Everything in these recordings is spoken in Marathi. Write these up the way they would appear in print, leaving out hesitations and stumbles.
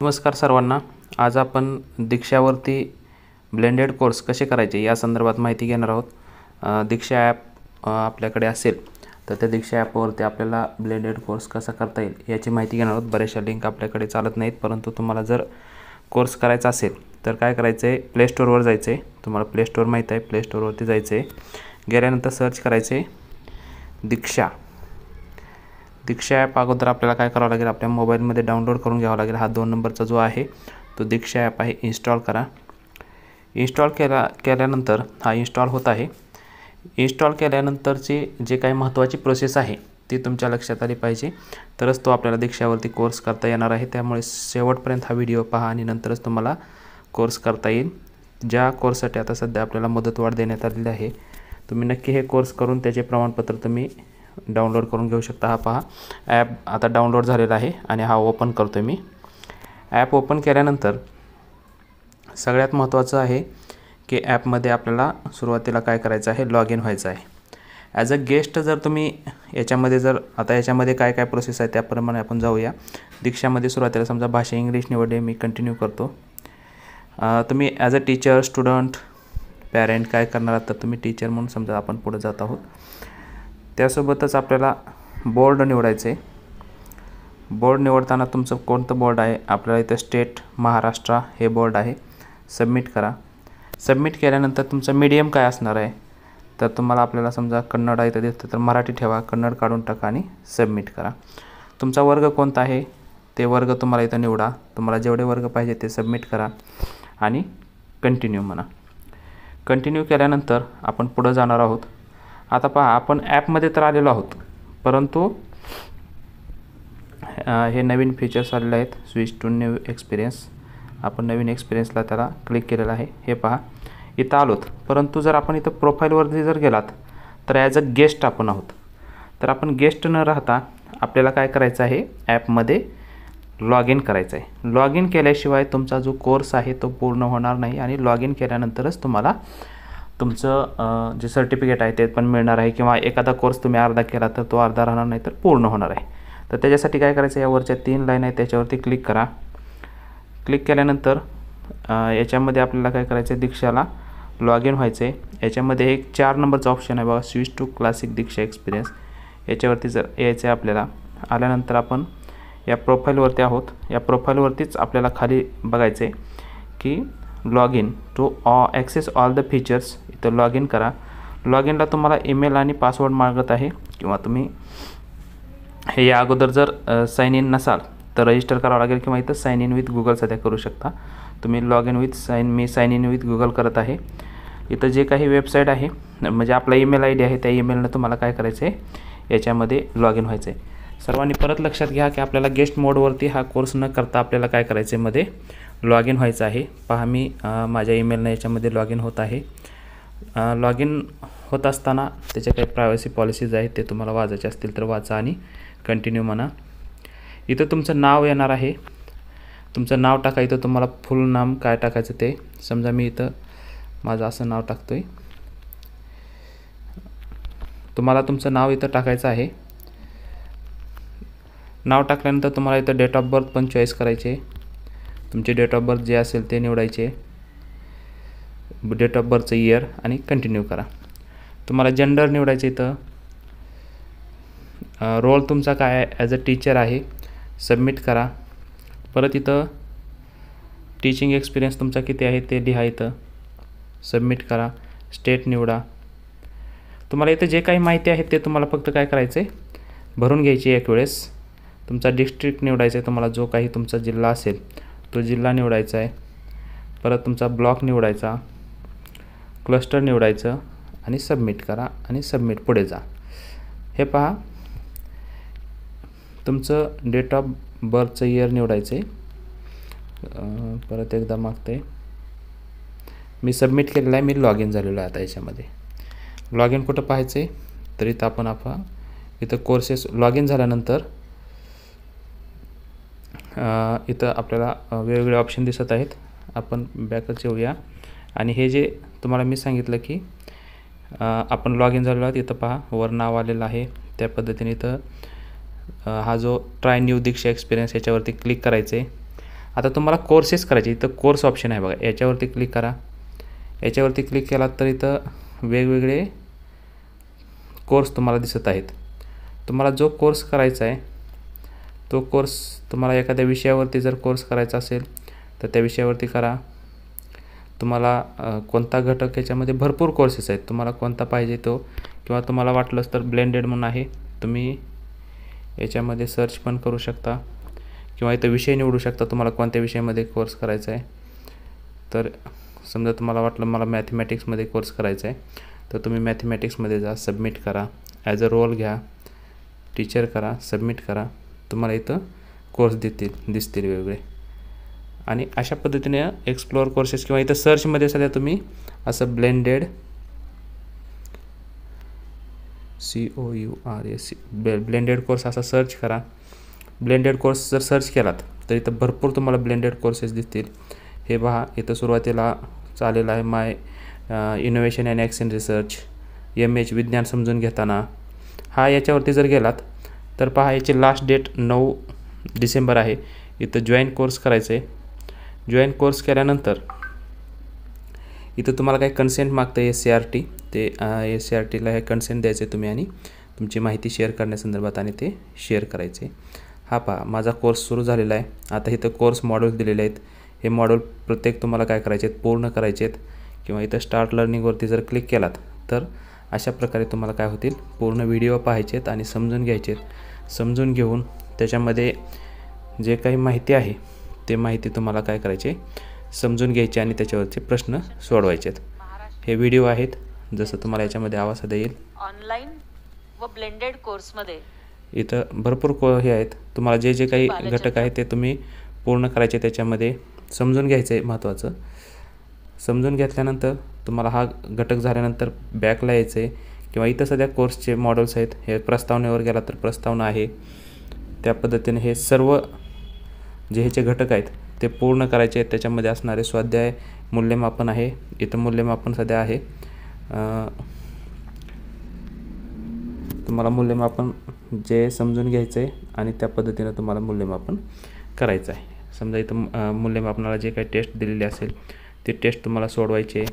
नमस्कार सर्वांना. आज आपण दीक्षावरती ब्लेंडेड कोर्स कसे करायचे या संदर्भात माहिती घेणार आहोत. दीक्षा ॲप आपल्याकडे असेल तर त्या दीक्षा ॲपवरती आपल्याला ब्लेंडेड कोर्स कसा करता येईल याची माहिती घेणार आहोत. बऱ्याचशा लिंक आपल्याकडे चालत नाहीत, परंतु तुम्हाला जर कोर्स करायचा असेल तर काय करायचं आहे, प्ले स्टोअरवर जायचं आहे. तुम्हाला प्ले स्टोअर माहीत आहे, प्ले स्टोअरवरती जायचं आहे. गेल्यानंतर सर्च करायचं आहे दीक्षा ॲप. अगोदर आपल्याला काय करावं लागेल, आपल्या मोबाईलमध्ये डाउनलोड करून घ्यावा लागेल. हा 2 नंबरचा जो आहे तो दीक्षा ॲप आहे, इन्स्टॉल करा. इन्स्टॉल केल्यानंतर हा इन्स्टॉल होत आहे. इन्स्टॉल केल्यानंतरची जे काही महत्त्वाची प्रोसेस आहे ती तुमच्या लक्षात आली पाहिजे, तरच तो आपल्याला दीक्षावरती कोर्स करता येणार आहे. त्यामुळे शेवटपर्यंत हा व्हिडिओ पहा आणि नंतरच तुम्हाला कोर्स करता येईल. ज्या कोर्ससाठी आता सध्या आपल्याला मुदतवाढ देण्यात आलेली आहे, तुम्ही नक्की हे कोर्स करून त्याचे प्रमाणपत्र तुम्ही डाउनलोड करून घेऊ शकता. हा पहा, ॲप आता डाउनलोड झालेला आहे आणि हा ओपन करतो मी. ॲप ओपन केल्यानंतर सगळ्यात महत्त्वाचं आहे की ॲपमध्ये आपल्याला सुरुवातीला काय करायचं आहे, लॉग इन व्हायचं आहे. ॲज अ गेस्ट जर तुम्ही याच्यामध्ये काय काय प्रोसेस आहे त्याप्रमाणे आपण जाऊया. दीक्षामध्ये सुरुवातीला समजा भाषा इंग्लिश निवडले, मी कंटिन्यू करतो. तुम्ही as a teacher, student, parent काय करणार आहात, तर तुम्ही टीचर म्हणून समजा आपण पुढे जात आहोत. त्यासोबतच आपल्याला बोर्ड निवडायचे. बोर्ड निवडताना तुमचं कोणतं बोर्ड आहे, आपल्याला इथं स्टेट महाराष्ट्र हे बोर्ड आहे. सबमिट करा. सबमिट केल्यानंतर तुमचं मीडियम काय असणार आहे, तर तुम्हाला आपल्याला समजा कन्नड आहे तर दिसतं तर मराठी ठेवा, कन्नड काढून टाका आणि सबमिट करा. तुमचा वर्ग कोणता आहे ते वर्ग तुम्हाला इथं निवडा. तुम्हाला जेवढे वर्ग पाहिजे ते सबमिट करा आणि कंटिन्यू म्हणा. कंटिन्यू केल्यानंतर आपण पुढं जाणार आहोत. आता पहा, आपण ॲपमध्ये तर आलेलो आहोत, परंतु हे नवीन फीचर्स आलेले आहेत. Switch to new experience. आपण नवीन एक्सपिरियन्सला त्याला क्लिक केलेलं आहे. हे पहा, इथं आलोत, परंतु जर आपण इथं प्रोफाईलवरती जर गेलात तर ॲज अ गेस्ट आपण आहोत. तर आपण गेस्ट न राहता आपल्याला काय करायचं आहे, ॲपमध्ये लॉग इन करायचं आहे. लॉग इन केल्याशिवाय तुमचा जो कोर्स आहे तो पूर्ण होणार नाही आणि लॉग इन केल्यानंतरच तुम्हाला तुमचं जे सर्टिफिकेट आहे ते पण मिळणार आहे, किंवा एखादा कोर्स तुम्ही अर्धा केला तर तो अर्धा राहणार नाही तर पूर्ण होणार आहे. तर त्याच्यासाठी काय करायचं, यावरच्या 3 लाईन आहेत त्याच्यावरती क्लिक करा. क्लिक केल्यानंतर याच्यामध्ये आपल्याला काय करायचं आहे, दीक्षाला लॉग इन व्हायचं आहे. याच्यामध्ये एक 4 नंबरचा ऑप्शन आहे बघा, switch to classic Diksha experience. याच्यावरती जर यायचं आहे आपल्याला. आल्यानंतर आपण या प्रोफाईलवरती आहोत. या प्रोफाईलवरतीच आपल्याला खाली बघायचं आहे की log in to access all the features. इथं लॉग इन करा. लॉग इनला तुम्हाला ईमेल आणि पासवर्ड मागत आहे, किंवा तुम्ही हे या अगोदर जर साइन इन नसाल तर रजिस्टर करावं लागेल, किंवा इथं साइन इन विथ गुगल सध्या करू शकता तुम्ही. लॉग इन विथ मी साइन इन विथ गुगल करत आहे. इथं जे काही वेबसाईट आहे, म्हणजे आपला ईमेल आय डी आहे, त्या ईमेलनं तुम्हाला काय करायचं आहे, याच्यामध्ये लॉग इन व्हायचं आहे. सर्वांनी परत लक्षात घ्या की आपल्याला गेस्ट मोडवरती हा कोर्स न करता आपल्याला काय करायचं आहे, मध्ये लॉग इन व्हायचं आहे. पहा, मी माझ्या ईमेलनं याच्यामध्ये लॉग इन होत आहे. लॉग इन होत असताना त्याच्या काही प्रायव्हसी पॉलिसीज आहेत, ते तुम्हाला वाचायचे असतील तर वाचा आणि कंटिन्यू म्हणा. इथं तुमचं नाव येणार आहे. तुमचं नाव टाका. इथं तुम्हाला फुल नाम काय टाकायचं ते समजा मी इथं माझं असं नाव टाकतो आहे. तुम्हाला तुमचं नाव इथं टाकायचं आहे. नाव टाकल्यानंतर तुम्हाला इथं डेट ऑफ बर्थ पण चॉईस करायचे. तुमचे डेट ऑफ बर्थ जे असेल ते निवडायचे, डेट ऑफ बर्थचं इयर, आणि कंटिन्यू करा. तुम्हाला जेंडर निवडायचं. इथं रोल तुमचा काय आहे, ॲज अ टीचर आहे, सबमिट करा. परत इथं टीचिंग एक्सपिरियन्स तुमचा किती आहे ते लिहा, इथं सबमिट करा. स्टेट निवडा. तुम्हाला इथं जे काही माहिती आहे ते तुम्हाला फक्त काय करायचं आहे, भरून घ्यायची एक वेळेस. तुमचा डिस्ट्रिक्ट निवडायचा आहे. तुम्हाला जो काही तुमचा जिल्हा असेल तो जिल्हा निवडायचा आहे. परत तुमचा ब्लॉक निवडायचा, क्लस्टर निवडायचं आणि सबमिट करा आणि सबमिट पुढे जा. हे पहा, तुमचं डेट ऑफ बर्थचं इयर निवडायचं आहे. परत एकदा मागतं आहे. मी सबमिट केलेलं आहे. मी लॉग इन झालेलो आहे. आता याच्यामध्ये लॉग इन कुठं पाहायचं आहे, तर इथं आपण इथं कोर्सेस लॉग इन झाल्यानंतर इथं आपल्याला वेगवेगळे ऑप्शन दिसत आहेत. आपण बॅकच येऊया आणि हे जे तुम्हाला मी सांगितलं की आपण लॉग इन झालेलो आहोत. इथं पहा, वर नाव आलेलं आहे. त्या पद्धतीने इथं हा जो ट्राय न्यू दीक्षा एक्सपिरियन्स याच्यावरती क्लिक करायचं आहे. आता तुम्हाला कोर्सेस करायचे, इथं कोर्स ऑप्शन आहे बघा, याच्यावरती क्लिक करा. याच्यावरती क्लिक केलात तर इथं वेगवेगळे कोर्स तुम्हाला दिसत आहेत. तुम्हाला जो कोर्स करायचा आहे तो कोर्स, तुम्हाला एखाद्या विषयावरती जर कोर्स करायचा असेल तर त्या विषयावरती करा. तुम्हाला कोणता घटक, याच्यामध्ये भरपूर कोर्सेस आहेत, तुम्हाला कोणता पाहिजे तो, किंवा तुम्हाला वाटलंच तर ब्लेंडेड म्हणून आहे, तुम्ही याच्यामध्ये सर्च पण करू शकता, किंवा इथं विषय निवडू शकता तुम्हाला कोणत्या विषयामध्ये कोर्स करायचा आहे. तर समजा तुम्हाला वाटलं मला मॅथमॅटिक्समध्ये कोर्स करायचा आहे, तर तुम्ही मॅथमॅटिक्समध्ये जा, सबमिट करा, ॲज अ रोल घ्या, टीचर करा, सबमिट करा, तुम्हाला इथं कोर्स दिसतील वेगवेगळे. आणि अशा पद्धतीने एक्सप्लोअर कोर्सेस, किंवा इथं सर्चमध्ये सध्या तुम्ही असं ब्लेंडेड COURS ब्लेंडेड कोर्स असा सर्च करा. ब्लेंडेड कोर्स जर सर्च केलात तर इथं भरपूर तुम्हाला ब्लेंडेड कोर्सेस दिसतील. हे पहा, इथं सुरुवातीला चालेलं आहे my innovation and action research, MH विज्ञान समजून घेताना. हा याच्यावरती जर गेलात तर पहा, याची लास्ट डेट 9 डिसेंबर आहे. इथं जॉईन कोर्स करायचं आहे. जॉईन कोर्स केल्यानंतर इथं तुम्हाला काही कन्सेंट मागतं आहे, SCRT, ते SCRTला हे कन्सेंट द्यायचे तुम्ही, आणि तुमची माहिती शेअर करण्यासंदर्भात, आणि ते शेअर करायचे. हा पहा, माझा कोर्स सुरू झालेला आहे. आता इथं कोर्स मॉड्यूल दिलेले आहेत. हे मॉड्यूल प्रत्येक तुम्हाला काय करायचे आहेत, पूर्ण करायचे आहेत. किंवा इथं स्टार्ट लर्निंगवरती जर क्लिक केलात तर अशा प्रकारे तुम्हाला काय होतील, पूर्ण व्हिडिओ पाहायचे आहेत आणि समजून घ्यायचे आहेत. समजून घेऊन त्याच्यामध्ये जे काही माहिती आहे ते माहिती तुम्हाला काय करायचे, समजून घ्यायचे आणि त्याच्यावरचे प्रश्न सोडवायचे आहेत. हे व्हिडिओ आहेत, जसं तुम्हाला याच्यामध्ये आवाज येईल. ऑनलाईन व ब्लेंडेड कोर्समध्ये इथं भरपूर हे आहेत. तुम्हाला जे जे काही घटक आहेत ते तुम्ही पूर्ण करायचे, त्याच्यामध्ये समजून घ्यायचं आहे महत्त्वाचं. समजून घेतल्यानंतर तुम्हाला हा घटक झाल्यानंतर बॅकला यायचं आहे, किंवा इथं सध्या कोर्सचे मॉडेल्स आहेत. हे प्रस्तावनेवर गेला तर प्रस्तावना आहे. त्या पद्धतीने हे सर्व जे ह्याचे घटक आहेत ते पूर्ण करायचे आहेत. त्याच्यामध्ये असणारे स्वाध्याय, मूल्यमापन आहे. इथं मूल्यमापन सध्या आहे. तुम्हाला मूल्यमापन जे समजून घ्यायचं आहे आणि त्या पद्धतीनं तुम्हाला मूल्यमापन करायचं आहे. समजा इथं मूल्यमापनाला जे काही टेस्ट दिलेली असेल ते टेस्ट तुम्हाला सोडवायचे,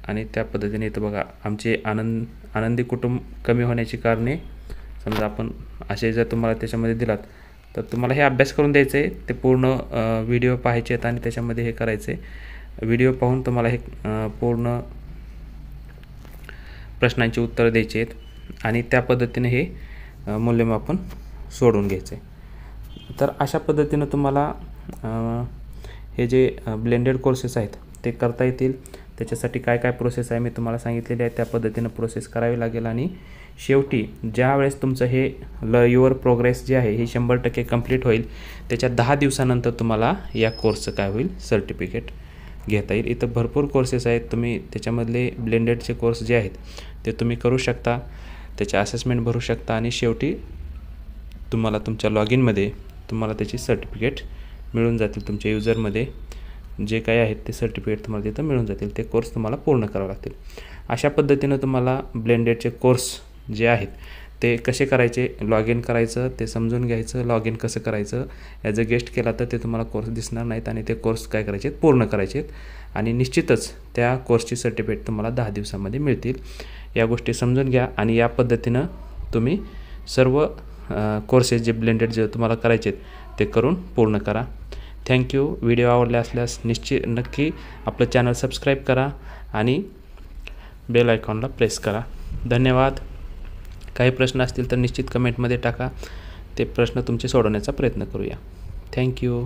आणि त्या पद्धतीने इथं बघा, आमचे आनंदी कुटुंब कमी होण्याची कारणे, समजा आपण असे जर तुम्हाला त्याच्यामध्ये दिलात तर तुम्हाला हे अभ्यास करून द्यायचं आहे. ते पूर्ण व्हिडिओ पाहायचे आहेत आणि त्याच्यामध्ये हे करायचं आहे. व्हिडिओ पाहून तुम्हाला हे पूर्ण प्रश्नांची उत्तरं द्यायची आहेत आणि त्या पद्धतीने हे मूल्यमापन सोडून घ्यायचं आहे. तर अशा पद्धतीनं तुम्हाला हे जे ब्लेंडेड कोर्सेस आहेत ते करता येतील. त्याच्यासाठी काय काय प्रोसेस आहे मी तुम्हाला सांगितलेली आहे, त्या पद्धतीनं प्रोसेस करावी लागेल. आणि शेवटी ज्या वेळेस तुमचं हे युअर प्रोग्रेस जे आहे हे 100% कंप्लीट होईल, त्याच्या 10 दिवसानंतर तुम्हाला या कोर्सचं काय होईल, सर्टिफिकेट घेता येईल. इथं भरपूर कोर्सेस आहेत. तुम्ही त्याच्यामधले ब्लेंडेडचे कोर्स जे आहेत ते तुम्ही करू शकता, त्याचे असेसमेंट भरू शकता, आणि शेवटी तुम्हाला तुमच्या लॉग इनमध्ये तुम्हाला त्याची सर्टिफिकेट मिळून जातील. तुमच्या युजरमध्ये जे काही आहेत ते सर्टिफिकेट तुम्हाला तिथं मिळून जातील. ते कोर्स तुम्हाला पूर्ण करावे लागतील. अशा पद्धतीनं तुम्हाला ब्लेंडेडचे कोर्स जे आहेत ते कसे करायचे, लॉग इन करायचं, ते समजून घ्यायचं, लॉग इन कसं करायचं, ॲज अ गेस्ट केला तर ते तुम्हाला कोर्स दिसणार नाहीत, आणि ते कोर्स काय करायचे आहेत, पूर्ण करायचे आहेत. आणि निश्चितच त्या कोर्सची सर्टिफिकेट तुम्हाला 10 दिवसामध्ये मिळतील. या गोष्टी समजून घ्या, आणि या पद्धतीनं तुम्ही सर्व कोर्सेस जे ब्लेंडेड जे तुम्हाला करायचे आहेत ते करून पूर्ण करा. थँक्यू. व्हिडिओ आवडले असल्यास नक्की आपलं चॅनल सबस्क्राईब करा आणि बेल आयकॉनला प्रेस करा. धन्यवाद. काही प्रश्न असतील तर निश्चित कमेंटमध्ये टाका. ते प्रश्न तुमचे सोडवण्याचा प्रयत्न करूया. थँक्यू.